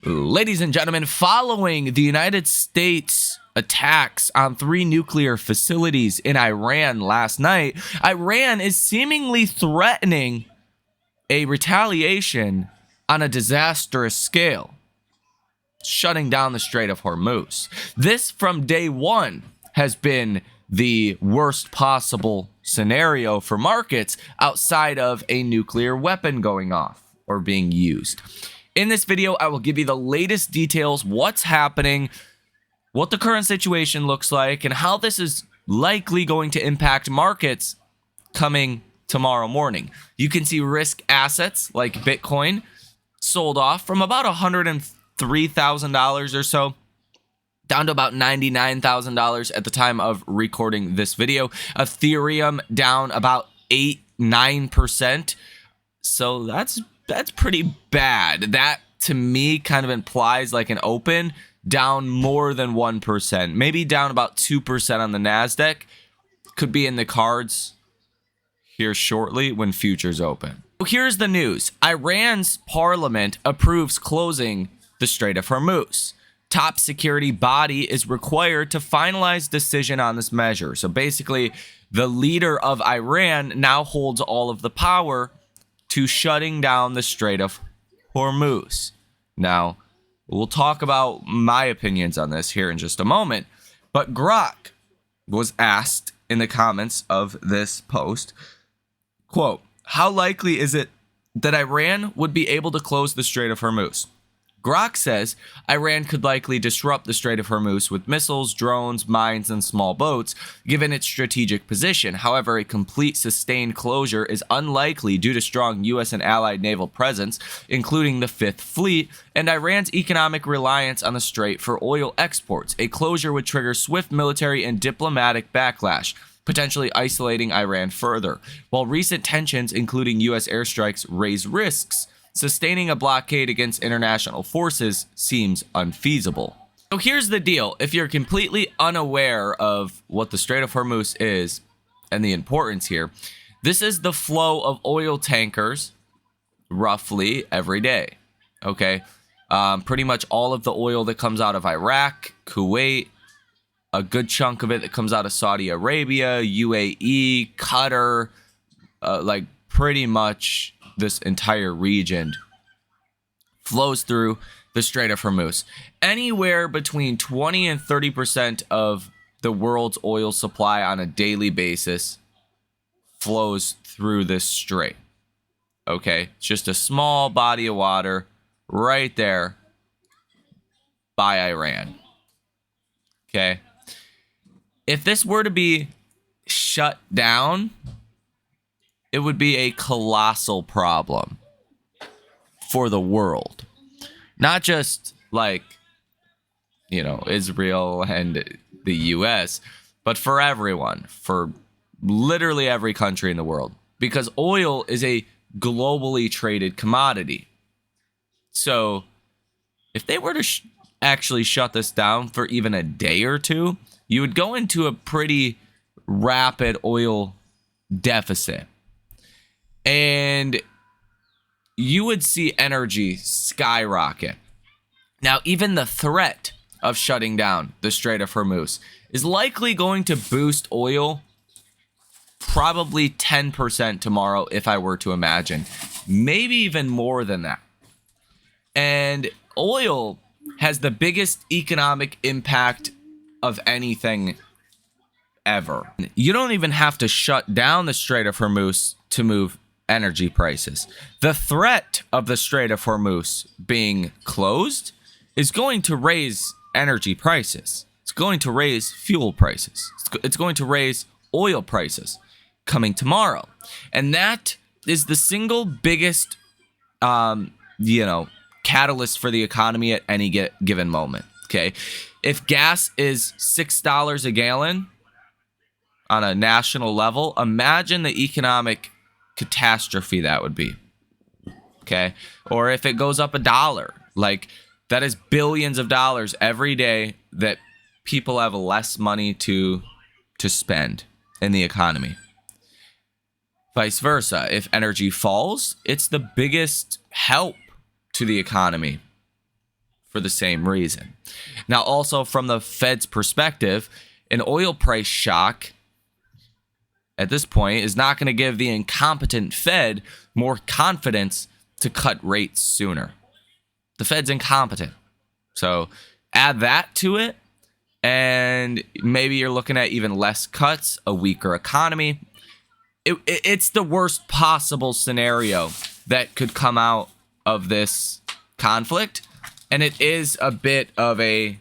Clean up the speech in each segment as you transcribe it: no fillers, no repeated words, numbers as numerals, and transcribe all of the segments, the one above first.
Ladies and gentlemen, following the United States attacks on 3 nuclear facilities in Iran last night, Iran is seemingly threatening a retaliation on a disastrous scale, shutting down the Strait of Hurmuz. This, from day one, has been the worst possible scenario for markets outside of a nuclear weapon going off or being used. In this video, I will give you the latest details, what's happening, what the current situation looks like, and how this is likely going to impact markets coming tomorrow morning. You can see risk assets like Bitcoin sold off from about $103,000 or so down to about $99,000 at the time of recording this video. Ethereum down about 8-9%. So that's pretty bad. That to me kind of implies like an open down more than 1%, maybe down about 2% on the NASDAQ. Could be in the cards here shortly when futures open. So here's the news. Iran's parliament approves closing the Strait of Hurmuz. Top security body is required to finalize decision on this measure. So basically, the leader of Iran now holds all of the power to shutting down the Strait of Hurmuz. Now, we'll talk about my opinions on this here in just a moment, but Grok was asked in the comments of this post, quote, "How likely is it that Iran would be able to close the Strait of Hurmuz?" Grok says Iran could likely disrupt the Strait of Hurmuz with missiles, drones, mines, and small boats, given its strategic position. However, a complete sustained closure is unlikely due to strong U.S. and allied naval presence, including the Fifth Fleet, and Iran's economic reliance on the strait for oil exports. A closure would trigger swift military and diplomatic backlash, potentially isolating Iran further. While recent tensions, including U.S. airstrikes, raise risks, sustaining a blockade against international forces seems unfeasible. So here's the deal. If you're completely unaware of what the Strait of Hurmuz is and the importance here, this is the flow of oil tankers roughly every day. Okay? Pretty much all of the oil that comes out of Iraq, Kuwait, a good chunk of it that comes out of Saudi Arabia, UAE, Qatar, like pretty much this entire region flows through the Strait of Hurmuz. Anywhere between 20 and 30% of the world's oil supply on a daily basis flows through this strait. Okay, it's just a small body of water right there by Iran. Okay, if this were to be shut down, it would be a colossal problem for the world. Not just like, Israel and the US, but for everyone, for literally every country in the world. Because oil is a globally traded commodity. So if they were to actually shut this down for even a day or two, you would go into a pretty rapid oil deficit. And you would see energy skyrocket. Now, even the threat of shutting down the Strait of Hurmuz is likely going to boost oil probably 10% tomorrow, if I were to imagine. Maybe even more than that. And oil has the biggest economic impact of anything ever. You don't even have to shut down the Strait of Hurmuz to move energy prices. The threat of the Strait of Hurmuz being closed is going to raise energy prices. It's going to raise fuel prices. It's going to raise oil prices coming tomorrow. And that is the single biggest, catalyst for the economy at any given moment. Okay. If gas is $6 a gallon on a national level, imagine the economic catastrophe that would be. Okay, or if it goes up $1, like that is billions of dollars every day that people have less money to spend in the economy. Vice versa, if energy falls, it's the biggest help to the economy for the same reason. Now, also from the Fed's perspective, an oil price shock at this point is not going to give the incompetent Fed more confidence to cut rates sooner. The Fed's incompetent. So add that to it, and maybe you're looking at even less cuts, a weaker economy. It's the worst possible scenario that could come out of this conflict, and it is a bit of a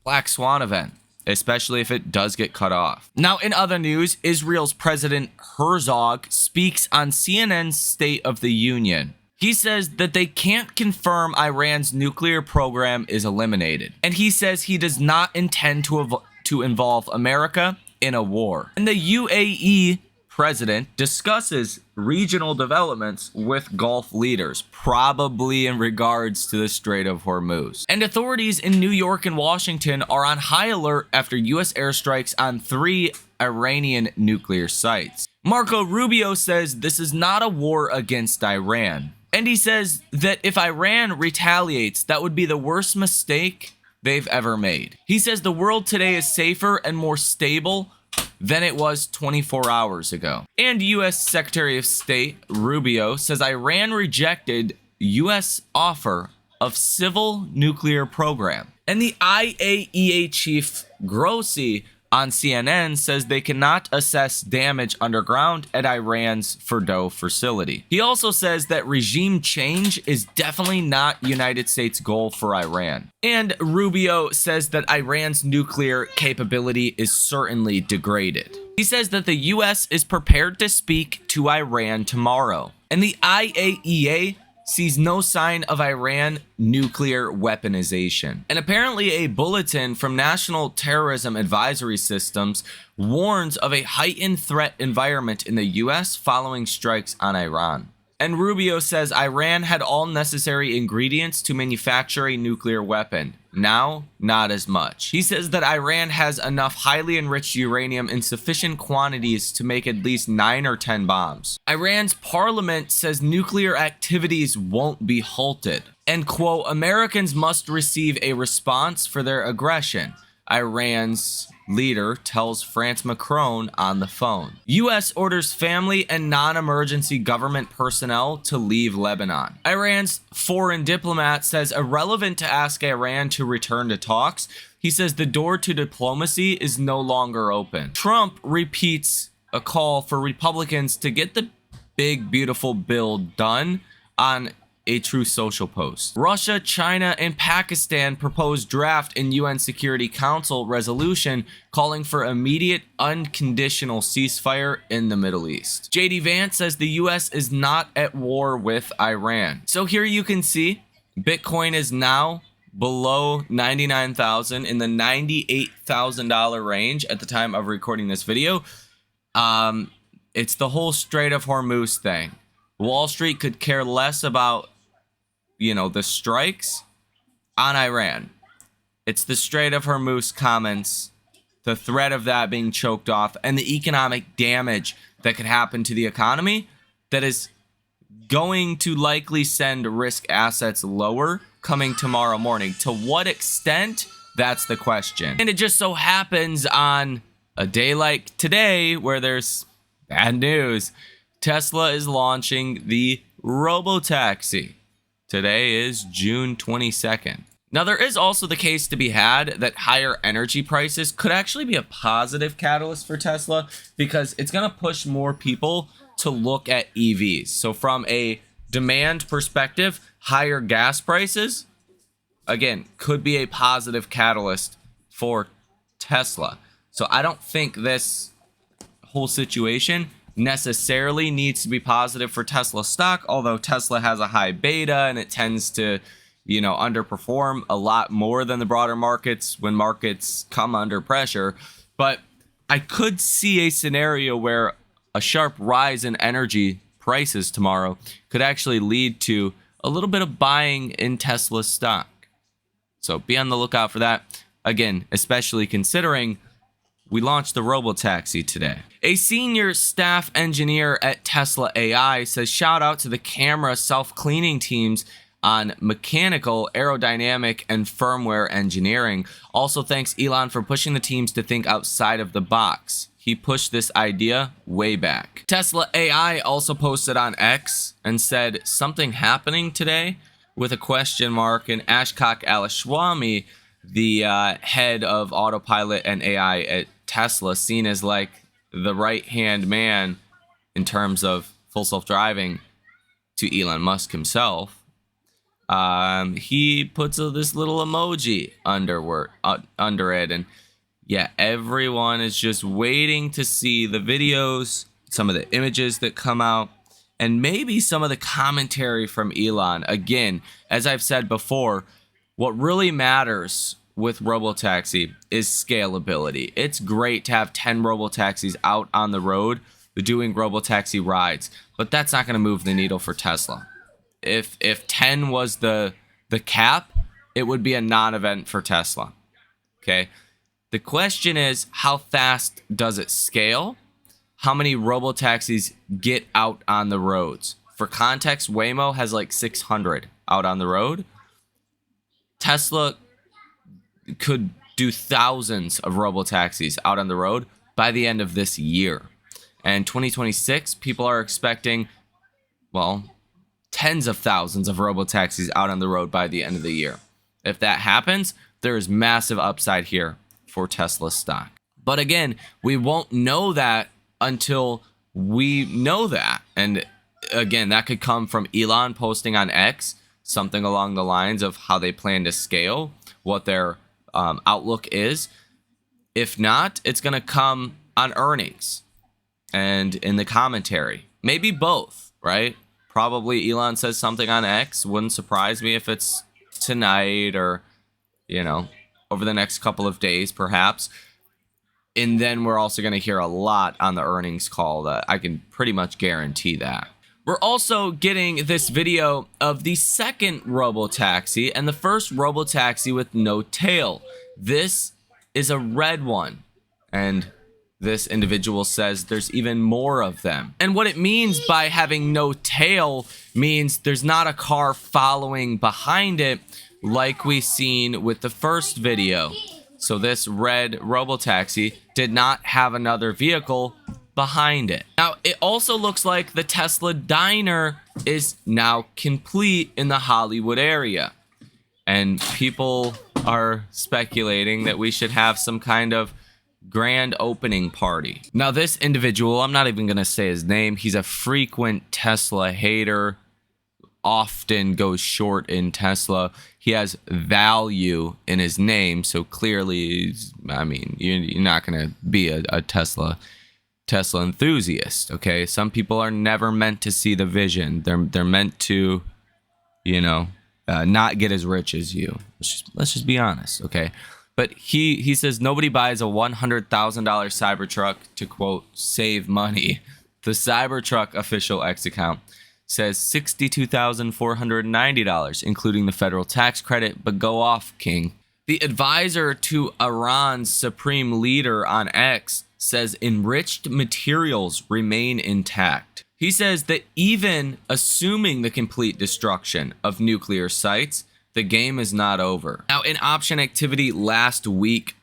black swan event, especially if it does get cut off. Now, in other news, Israel's President Herzog speaks on CNN's State of the Union. He says that they can't confirm Iran's nuclear program is eliminated. And he says he does not intend to involve America in a war. And the UAE president discusses regional developments with Gulf leaders, probably in regards to the Strait of Hurmuz. And authorities in New York and Washington are on high alert after U.S. airstrikes on 3 Iranian nuclear sites. Marco Rubio says this is not a war against Iran. And he says that if Iran retaliates, that would be the worst mistake they've ever made. He says the world today is safer and more stable than it was 24 hours ago. And U.S. Secretary of State Rubio says Iran rejected U.S. offer of civil nuclear program. And the IAEA chief Grossi on CNN says they cannot assess damage underground at Iran's Fordow facility. He also says that regime change is definitely not United States' goal for Iran. And Rubio says that Iran's nuclear capability is certainly degraded. He says that the U.S. is prepared to speak to Iran tomorrow. And the IAEA sees no sign of Iran nuclear weaponization. And apparently a bulletin from National Terrorism Advisory Systems warns of a heightened threat environment in the U.S. following strikes on Iran. And Rubio says Iran had all necessary ingredients to manufacture a nuclear weapon. Now, not as much. He says that Iran has enough highly enriched uranium in sufficient quantities to make at least 9 or 10 bombs. Iran's parliament says nuclear activities won't be halted. And quote, Americans must receive a response for their aggression, Iran's leader tells France Macron on the phone. U.S. orders family and non-emergency government personnel to leave Lebanon. Iran's foreign diplomat says irrelevant to ask Iran to return to talks. He says the door to diplomacy is no longer open. Trump repeats a call for Republicans to get the big, beautiful bill done on a Truth Social post. Russia, China, and Pakistan proposed draft in UN Security Council resolution calling for immediate unconditional ceasefire in the Middle East. JD Vance says the US is not at war with Iran. So here you can see Bitcoin is now below 99,000 in the $98,000 range at the time of recording this video. It's the whole Strait of Hurmuz thing. Wall Street could care less about, the strikes on Iran. It's the Strait of Hurmuz comments, the threat of that being choked off, and the economic damage that could happen to the economy that is going to likely send risk assets lower coming tomorrow morning. To what extent? That's the question. And it just so happens on a day like today where there's bad news, Tesla is launching the Robotaxi. Today is June 22nd. Now, there is also the case to be had that higher energy prices could actually be a positive catalyst for Tesla because it's going to push more people to look at EVs. So from a demand perspective, higher gas prices, again, could be a positive catalyst for Tesla. So I don't think this whole situation necessarily needs to be positive for Tesla stock, although Tesla has a high beta and it tends to, underperform a lot more than the broader markets when markets come under pressure. But I could see a scenario where a sharp rise in energy prices tomorrow could actually lead to a little bit of buying in Tesla stock. So be on the lookout for that. Again, especially considering we launched the Robotaxi today. A senior staff engineer at Tesla AI says shout out to the camera self-cleaning teams on mechanical, aerodynamic, and firmware engineering. Also, thanks Elon for pushing the teams to think outside of the box. He pushed this idea way back. Tesla AI also posted on X and said, something happening today? With a question mark, and Ashok Alashwami, the head of autopilot and AI at Tesla, seen as like the right-hand man in terms of full self-driving to Elon Musk himself, he puts this little emoji under it, and yeah, everyone is just waiting to see the videos, some of the images that come out, and maybe some of the commentary from Elon. Again, as I've said before, what really matters with Robotaxi is scalability. It's great to have 10 Robotaxis out on the road doing Robotaxi rides, but that's not going to move the needle for Tesla. If 10 was the cap, it would be a non-event for Tesla. Okay? The question is, how fast does it scale? How many Robotaxis get out on the roads? For context, Waymo has like 600 out on the road. Tesla could do thousands of Robotaxis out on the road by the end of this year. And 2026, people are expecting, well, tens of thousands of Robotaxis out on the road by the end of the year. If that happens, there is massive upside here for Tesla stock. But again, we won't know that until we know that. And again, that could come from Elon posting on X something along the lines of how they plan to scale, what their outlook is. If not, it's going to come on earnings and in the commentary. Maybe both, right? Probably Elon says something on X. Wouldn't surprise me if it's tonight or, you know, over the next couple of days, perhaps. And then we're also going to hear a lot on the earnings call. That I can pretty much guarantee that. We're also getting this video of the second Robotaxi and the first Robotaxi with no tail. This is a red one. And this individual says there's even more of them. And what it means by having no tail means there's not a car following behind it like we seen with the first video. So this red Robotaxi did not have another vehicle behind it. Now, it also looks like the Tesla diner is now complete in the Hollywood area. And people are speculating that we should have some kind of grand opening party. Now, this individual, I'm not even going to say his name. He's a frequent Tesla hater, often goes short in Tesla. He has value in his name, so clearly, I mean, you're not going to be a Tesla enthusiast, okay? Some people are never meant to see the vision. They're meant to, you know, not get as rich as you. Let's just be honest, okay? But he says nobody buys a $100,000 Cybertruck to, quote, save money. The Cybertruck official X account says $62,490, including the federal tax credit, but go off, King. The advisor to Iran's supreme leader on X says enriched materials remain intact. He says that even assuming the complete destruction of nuclear sites, the game is not over. Now, in option activity last week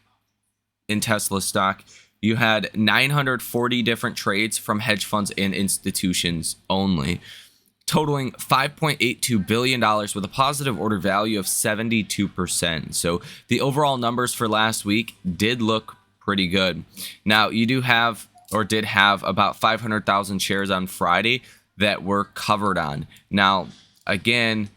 in Tesla stock, you had 940 different trades from hedge funds and institutions only, totaling $5.82 billion with a positive order value of 72%. So the overall numbers for last week did look pretty good. Now, you do have, or did have, about 500,000 shares on Friday that were covered on. Now, again,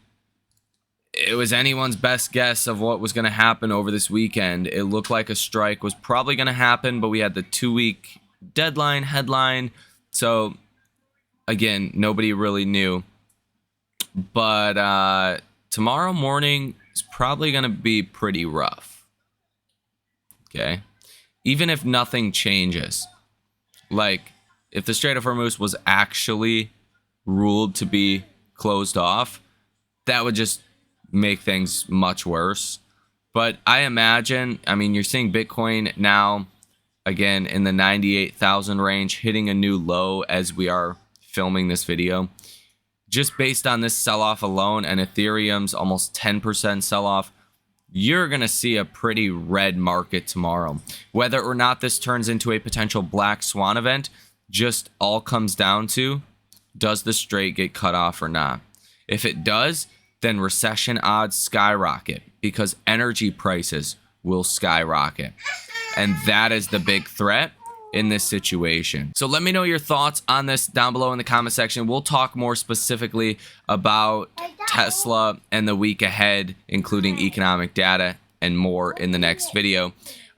it was anyone's best guess of what was going to happen over this weekend. It looked like a strike was probably going to happen, but we had the 2-week headline. So, again, nobody really knew. But tomorrow morning is probably going to be pretty rough. Okay? Even if nothing changes. Like, if the Strait of Hurmuz was actually ruled to be closed off, that would just make things much worse. But I imagine, I mean, you're seeing Bitcoin now, again, in the 98,000 range, hitting a new low as we are filming this video. just based on this sell-off alone and Ethereum's almost 10% sell-off, you're going to see a pretty red market tomorrow. Whether or not this turns into a potential black swan event just all comes down to, does the strait get cut off or not? If it does, then recession odds skyrocket because energy prices will skyrocket. And that is the big threat in this situation. So let me know your thoughts on this down below in the comment section. We'll talk more specifically about Tesla and the week ahead, including economic data and more in the next video.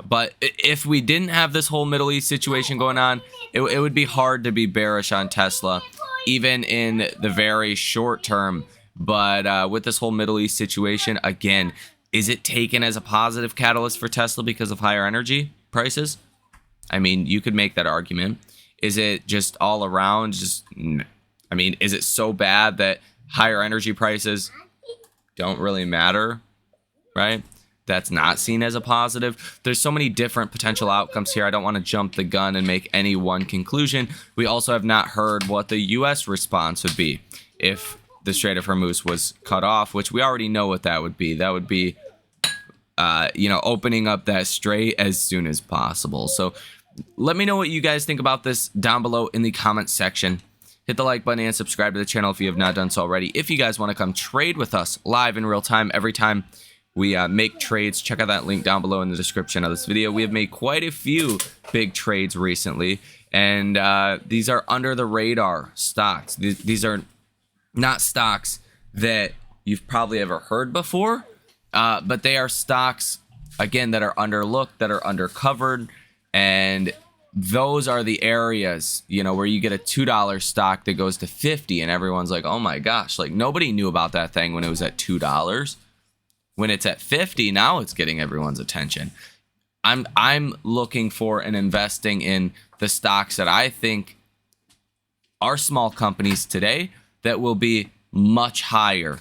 But if we didn't have this whole Middle East situation going on, it would be hard to be bearish on Tesla, even in the very short term. But with this whole Middle East situation, again, is it taken as a positive catalyst for Tesla because of higher energy prices? I mean, you could make that argument. Is it just all around? I mean, is it so bad that higher energy prices don't really matter, right? That's not seen as a positive. There's so many different potential outcomes here. I don't want to jump the gun and make any one conclusion. We also have not heard what the U.S. response would be if the Strait of Hurmuz was cut off, which we already know what that would be. That would be, opening up that strait as soon as possible. So let me know what you guys think about this down below in the comment section. Hit the like button and subscribe to the channel if you have not done so already. If you guys want to come trade with us live in real time every time we make trades, check out that link down below in the description of this video. We have made quite a few big trades recently, and these are under the radar stocks. These are not stocks that you've probably ever heard before, but they are stocks, again, that are underlooked, that are undercovered, and those are the areas, where you get a $2 stock that goes to 50 and everyone's like, oh my gosh, like nobody knew about that thing when it was at $2. When it's at 50, now it's getting everyone's attention. I'm looking for and investing in the stocks that I think are small companies today that will be much higher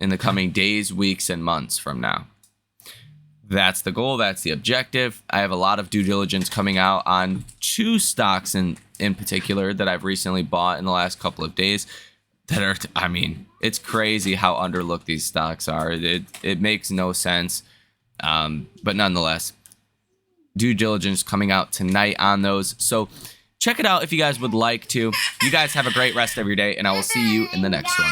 in the coming days, weeks, and months from now. That's the goal. That's the objective. I have a lot of due diligence coming out on 2 stocks in particular that I've recently bought in the last couple of days that are, I mean, it's crazy how underlooked these stocks are. It makes no sense. But nonetheless, due diligence coming out tonight on those. So check it out if you guys would like to. You guys have a great rest of your day, and I will see you in the next one.